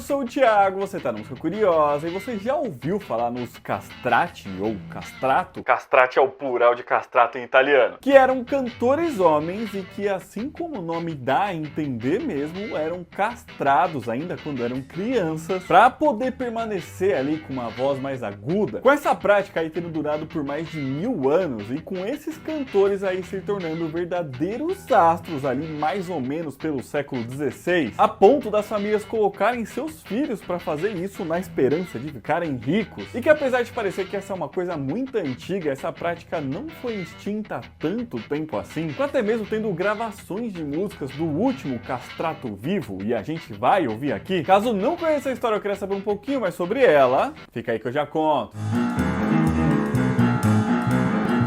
sou o Thiago, você tá no Música Curiosa e você já ouviu falar nos castrati ou castrato? Castrati é o plural de castrato em italiano. Que eram cantores homens e que, assim como o nome dá a entender mesmo, eram castrados ainda quando eram crianças para poder permanecer ali com uma voz mais aguda. Com essa prática aí tendo durado por mais de 1000 anos e com esses cantores aí se tornando verdadeiros astros ali mais ou menos pelo século XVI, a ponto das famílias colocarem seus filhos para fazer isso na esperança de ficarem ricos. E que apesar de parecer que essa é uma coisa muito antiga, essa prática não foi extinta há tanto tempo assim, até mesmo tendo gravações de músicas do último castrato vivo, e a gente vai ouvir aqui. Caso não conheça a história ou queira saber um pouquinho mais sobre ela, fica aí que eu já conto.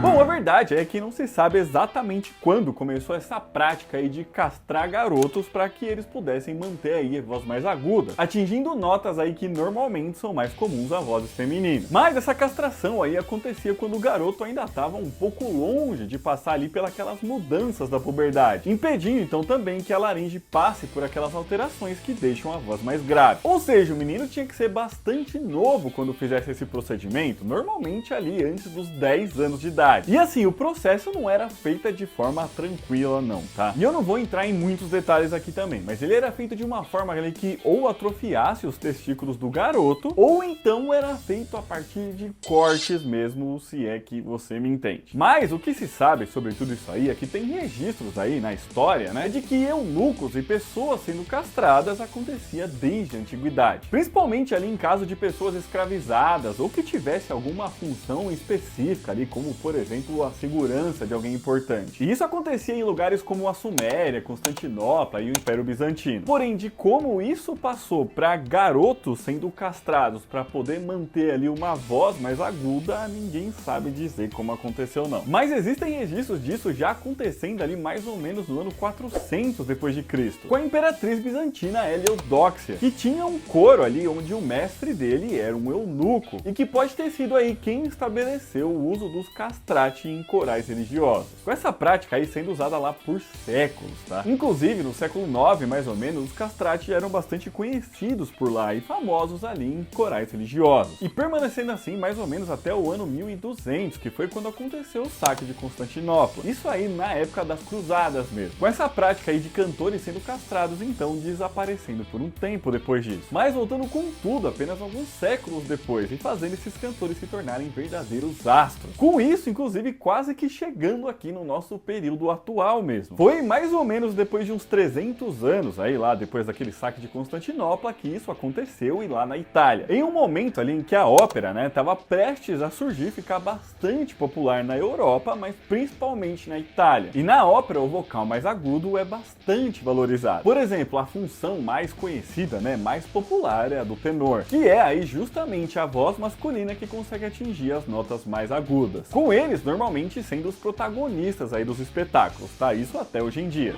Bom, a verdade é que não se sabe exatamente quando começou essa prática aí de castrar garotos para que eles pudessem manter aí a voz mais aguda, atingindo notas aí que normalmente são mais comuns a vozes femininas. Mas essa castração aí acontecia quando o garoto ainda estava um pouco longe de passar ali pelas mudanças da puberdade, impedindo então também que a laringe passe por aquelas alterações que deixam a voz mais grave. Ou seja, o menino tinha que ser bastante novo quando fizesse esse procedimento, normalmente ali antes dos 10 anos de idade. E assim, o processo não era feito de forma tranquila não, tá? E eu não vou entrar em muitos detalhes aqui também, mas ele era feito de uma forma ali que ou atrofiasse os testículos do garoto, ou então era feito a partir de cortes mesmo, se é que você me entende. Mas o que se sabe sobre tudo isso aí é que tem registros aí na história, né, de que eunucos e pessoas sendo castradas acontecia desde a antiguidade. Principalmente ali em caso de pessoas escravizadas ou que tivesse alguma função específica ali, como por exemplo a segurança de alguém importante. E isso acontecia em lugares como a Suméria, Constantinopla e o Império Bizantino. Porém, de como isso passou para garotos sendo castrados para poder manter ali uma voz mais aguda, ninguém sabe dizer como aconteceu não. Mas existem registros disso já acontecendo ali mais ou menos no ano 400 depois de Cristo, com a imperatriz bizantina Heliodóxia, que tinha um coro ali onde o mestre dele era um eunuco e que pode ter sido aí quem estabeleceu o uso dos castrati em corais religiosos. Com essa prática aí sendo usada lá por séculos, tá? Inclusive no século IX, mais ou menos, os castrati eram bastante conhecidos por lá e famosos ali em corais religiosos. E permanecendo assim mais ou menos até o ano 1200, que foi quando aconteceu o saque de Constantinopla. Isso aí na época das cruzadas mesmo. Com essa prática aí de cantores sendo castrados, então desaparecendo por um tempo depois disso. Mas voltando com tudo apenas alguns séculos depois e fazendo esses cantores se tornarem verdadeiros astros. Com isso, inclusive, quase que chegando aqui no nosso período atual mesmo. Foi mais ou menos depois de uns 300 anos, aí lá depois daquele saque de Constantinopla, que isso aconteceu e lá na Itália. Em um momento ali em que a ópera, né, estava prestes a surgir e ficar bastante popular na Europa, mas principalmente na Itália. E na ópera, o vocal mais agudo é bastante valorizado. Por exemplo, a função mais conhecida, né, mais popular é a do tenor, que é aí justamente a voz masculina que consegue atingir as notas mais agudas. Com eles normalmente sendo os protagonistas aí dos espetáculos, tá? Isso até hoje em dia.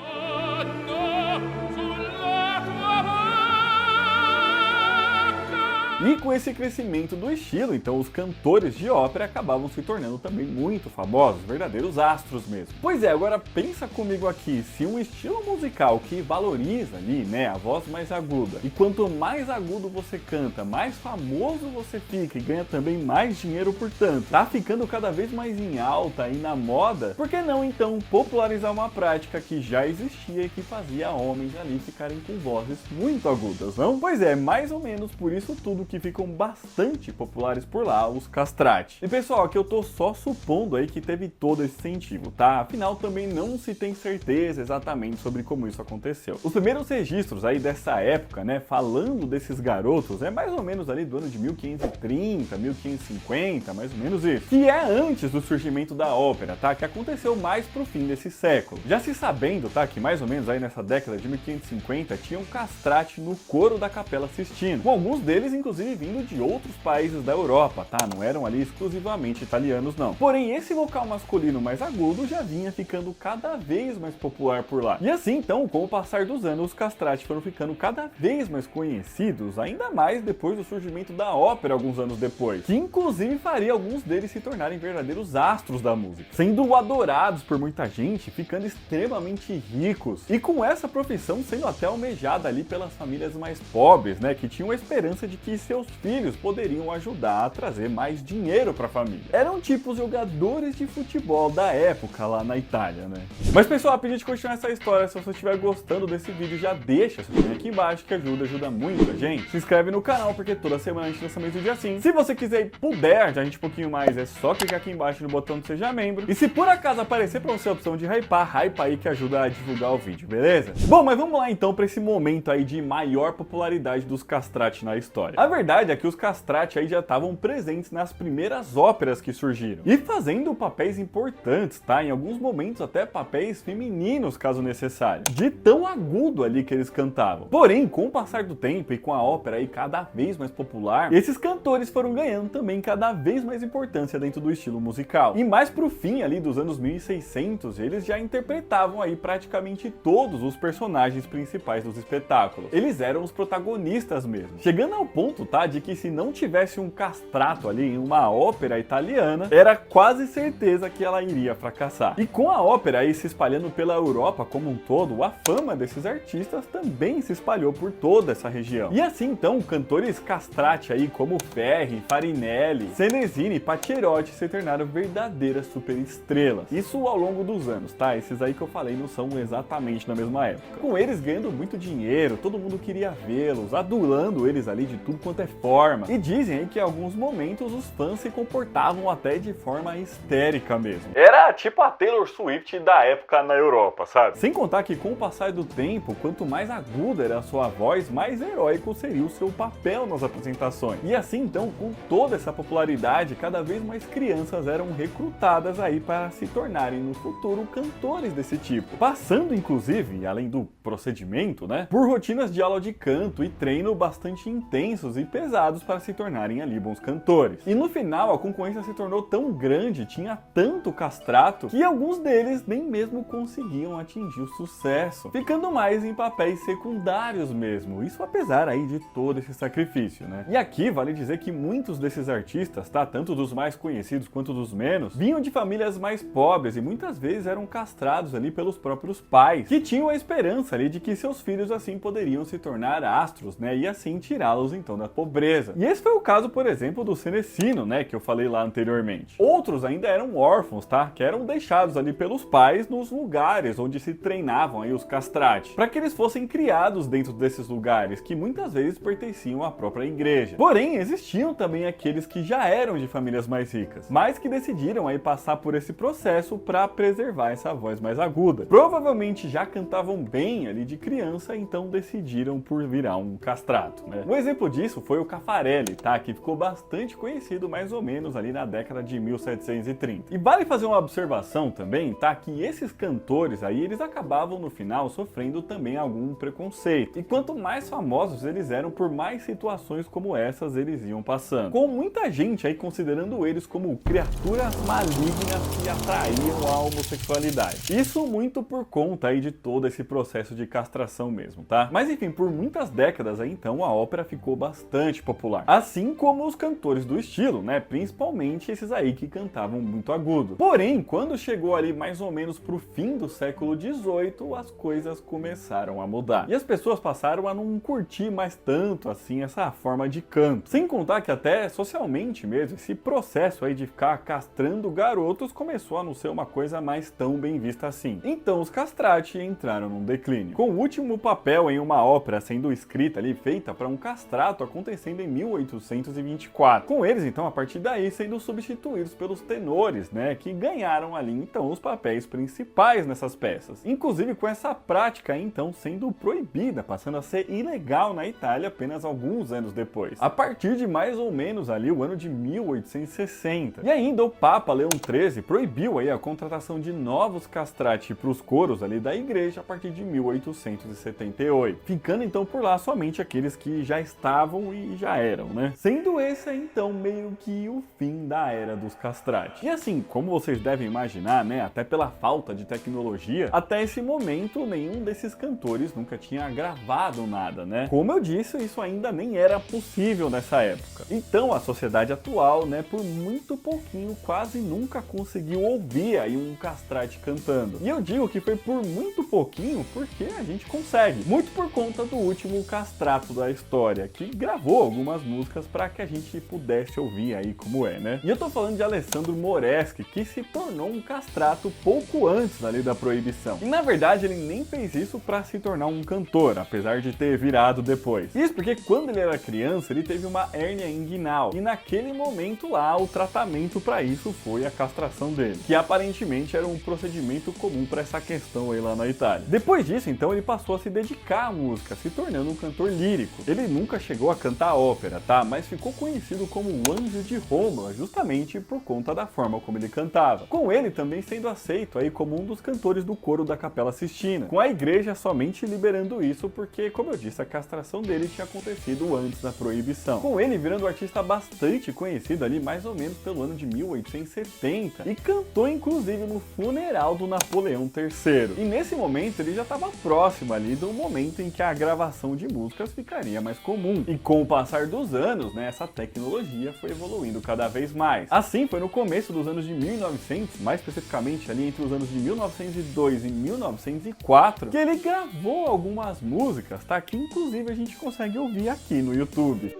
E com esse crescimento do estilo, então os cantores de ópera acabavam se tornando também muito famosos, verdadeiros astros mesmo. Pois é, agora pensa comigo aqui, se um estilo musical que valoriza ali, né, a voz mais aguda, e quanto mais agudo você canta, mais famoso você fica e ganha também mais dinheiro, portanto, tá ficando cada vez mais em alta e na moda, por que não então popularizar uma prática que já existia e que fazia homens ali ficarem com vozes muito agudas, não? Pois é, mais ou menos por isso tudo que ficam bastante populares por lá, os castrati. E pessoal, aqui eu tô só supondo aí que teve todo esse incentivo, tá? Afinal, também não se tem certeza exatamente sobre como isso aconteceu. Os primeiros registros aí dessa época, né, falando desses garotos, é mais ou menos ali do ano de 1530, 1550, mais ou menos isso. Que é antes do surgimento da ópera, tá? Que aconteceu mais pro fim desse século. Já se sabendo, tá, que mais ou menos aí nessa década de 1550 tinha um castrati no coro da Capela Sistina, com alguns deles, inclusive, inclusive vindo de outros países da Europa, tá? Não eram ali exclusivamente italianos, não. Porém, esse vocal masculino mais agudo já vinha ficando cada vez mais popular por lá. E assim, então, com o passar dos anos, os castrati foram ficando cada vez mais conhecidos, ainda mais depois do surgimento da ópera alguns anos depois, que inclusive faria alguns deles se tornarem verdadeiros astros da música, sendo adorados por muita gente, ficando extremamente ricos, e com essa profissão sendo até almejada ali pelas famílias mais pobres, né, que tinham a esperança de que seus filhos poderiam ajudar a trazer mais dinheiro para a família. Eram tipo os jogadores de futebol da época lá na Itália, né? Mas pessoal, a pedir de continuar essa história, se você estiver gostando desse vídeo, já deixa seu joinha aqui embaixo, que ajuda muito a gente. Se inscreve no canal, porque toda semana a gente lança mais vídeo assim. Se você quiser e puder ajudar a gente um pouquinho mais, é só clicar aqui embaixo no botão de Seja Membro. E se por acaso aparecer para você a opção de hypar aí que ajuda a divulgar o vídeo, beleza? Bom, mas vamos lá então para esse momento aí de maior popularidade dos castrati na história. A verdade é que os castrati aí já estavam presentes nas primeiras óperas que surgiram, e fazendo papéis importantes, tá? Em alguns momentos até papéis femininos, caso necessário, de tão agudo ali que eles cantavam. Porém, com o passar do tempo e com a ópera aí cada vez mais popular, esses cantores foram ganhando também cada vez mais importância dentro do estilo musical. E mais pro fim ali dos anos 1600, eles já interpretavam aí praticamente todos os personagens principais dos espetáculos. Eles eram os protagonistas mesmo. Chegando ao ponto, tá, de que se não tivesse um castrato ali em uma ópera italiana, era quase certeza que ela iria fracassar. E com a ópera aí se espalhando pela Europa como um todo, a fama desses artistas também se espalhou por toda essa região. E assim então, cantores castrati aí como Ferri, Farinelli, Senesini e Pacchierotti se tornaram verdadeiras superestrelas. Isso ao longo dos anos, tá? Esses aí que eu falei não são exatamente na mesma época. Com eles ganhando muito dinheiro, todo mundo queria vê-los, adulando eles ali de tudo quanto é forma. E dizem aí que em alguns momentos os fãs se comportavam até de forma histérica mesmo. Era tipo a Taylor Swift da época na Europa, sabe? Sem contar que com o passar do tempo, quanto mais aguda era a sua voz, mais heróico seria o seu papel nas apresentações. E assim então, com toda essa popularidade, cada vez mais crianças eram recrutadas aí para se tornarem no futuro cantores desse tipo, passando inclusive, além do procedimento, né, por rotinas de aula de canto e treino bastante intensos e pesados para se tornarem ali bons cantores. E no final a concorrência se tornou tão grande, tinha tanto castrato, que alguns deles nem mesmo conseguiam atingir o sucesso, ficando mais em papéis secundários mesmo, isso apesar aí de todo esse sacrifício, né? E aqui vale dizer que muitos desses artistas, tá, tanto dos mais conhecidos quanto dos menos, vinham de famílias mais pobres e muitas vezes eram castrados ali pelos próprios pais, que tinham a esperança ali de que seus filhos assim poderiam se tornar astros, né, e assim tirá-los então da pobreza. E esse foi o caso, por exemplo, do Senesino, né, que eu falei lá anteriormente. Outros ainda eram órfãos, tá, que eram deixados ali pelos pais nos lugares onde se treinavam aí os castrati, para que eles fossem criados dentro desses lugares, que muitas vezes pertenciam à própria igreja. Porém, existiam também aqueles que já eram de famílias mais ricas, mas que decidiram aí passar por esse processo para preservar essa voz mais aguda. Provavelmente já cantavam bem ali de criança, então decidiram por virar um castrato, né? Um exemplo disso foi o Caffarelli, tá, que ficou bastante conhecido mais ou menos ali na década de 1730. E vale fazer uma observação também, tá, que esses cantores aí, eles acabavam no final sofrendo também algum preconceito. E quanto mais famosos eles eram, por mais situações como essas eles iam passando, com muita gente aí considerando eles como criaturas malignas que atraíam a homossexualidade. Isso muito por conta aí de todo esse processo de castração mesmo, tá? Mas enfim, por muitas décadas aí então a ópera ficou bastante popular, assim como os cantores do estilo, né? Principalmente esses aí que cantavam muito agudo. Porém, quando chegou ali mais ou menos pro fim do século XVIII, as coisas começaram a mudar. E as pessoas passaram a não curtir mais tanto assim essa forma de canto. Sem contar que até socialmente mesmo, esse processo aí de ficar castrando garotos começou a não ser uma coisa mais tão bem vista assim. Então os castrati entraram num declínio, com o último papel em uma ópera sendo escrita ali, feita para um castrato, acontecendo em 1824. Com eles então, a partir daí, sendo substituídos pelos tenores, né, que ganharam ali então os papéis principais nessas peças. Inclusive com essa prática então sendo proibida, passando a ser ilegal na Itália apenas alguns anos depois, a partir de mais ou menos ali o ano de 1860. E ainda o Papa Leão XIII proibiu aí a contratação de novos castrati para os coros ali da igreja a partir de 1878, ficando então por lá somente aqueles que já estavam castravam e já eram, né? Sendo esse então meio que o fim da era dos castrates. E assim, como vocês devem imaginar, né, até pela falta de tecnologia, até esse momento nenhum desses cantores nunca tinha gravado nada, né? Como eu disse, isso ainda nem era possível nessa época. Então a sociedade atual, né, por muito pouquinho, quase nunca conseguiu ouvir aí um castrate cantando. E eu digo que foi por muito pouquinho porque a gente consegue. Muito por conta do último castrato da história, que gravou algumas músicas para que a gente pudesse ouvir aí como é, né? E eu tô falando de Alessandro Moreschi, que se tornou um castrato pouco antes ali da proibição. E na verdade ele nem fez isso para se tornar um cantor, apesar de ter virado depois. Isso porque quando ele era criança, ele teve uma hérnia inguinal. E naquele momento lá, o tratamento para isso foi a castração dele, que aparentemente era um procedimento comum para essa questão aí lá na Itália. Depois disso, então, ele passou a se dedicar à música, se tornando um cantor lírico. Ele nunca chegou a cantar ópera, tá? Mas ficou conhecido como o Anjo de Roma, justamente por conta da forma como ele cantava. Com ele também sendo aceito aí como um dos cantores do coro da Capela Sistina, com a igreja somente liberando isso porque, como eu disse, a castração dele tinha acontecido antes da proibição. Com ele virando um artista bastante conhecido ali mais ou menos pelo ano de 1870 e cantou inclusive no funeral do Napoleão III. E nesse momento ele já estava próximo ali do momento em que a gravação de músicas ficaria mais comum. E com o passar dos anos, né, essa tecnologia foi evoluindo cada vez mais. Assim, foi no começo dos anos de 1900, mais especificamente ali entre os anos de 1902 e 1904, que ele gravou algumas músicas, tá? Que inclusive a gente consegue ouvir aqui no YouTube.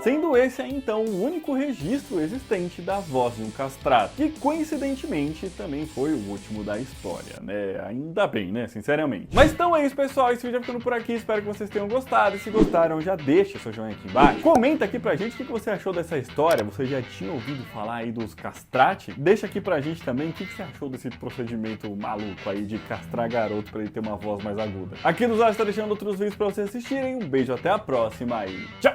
Sendo esse aí, então, o único registro existente da voz de um castrado, que coincidentemente também foi o último da história, né? Ainda bem, né? Sinceramente. Mas então é isso, pessoal. Esse vídeo vai ficando por aqui. Espero que vocês tenham gostado. E se gostaram, já deixa seu joinha aqui embaixo. Comenta aqui pra gente o que você achou dessa história. Você já tinha ouvido falar aí dos castrati? Deixa aqui pra gente também o que você achou desse procedimento maluco aí de castrar garoto pra ele ter uma voz mais aguda. Aqui nos Ares tá deixando outros vídeos pra vocês assistirem. Um beijo, até a próxima e tchau!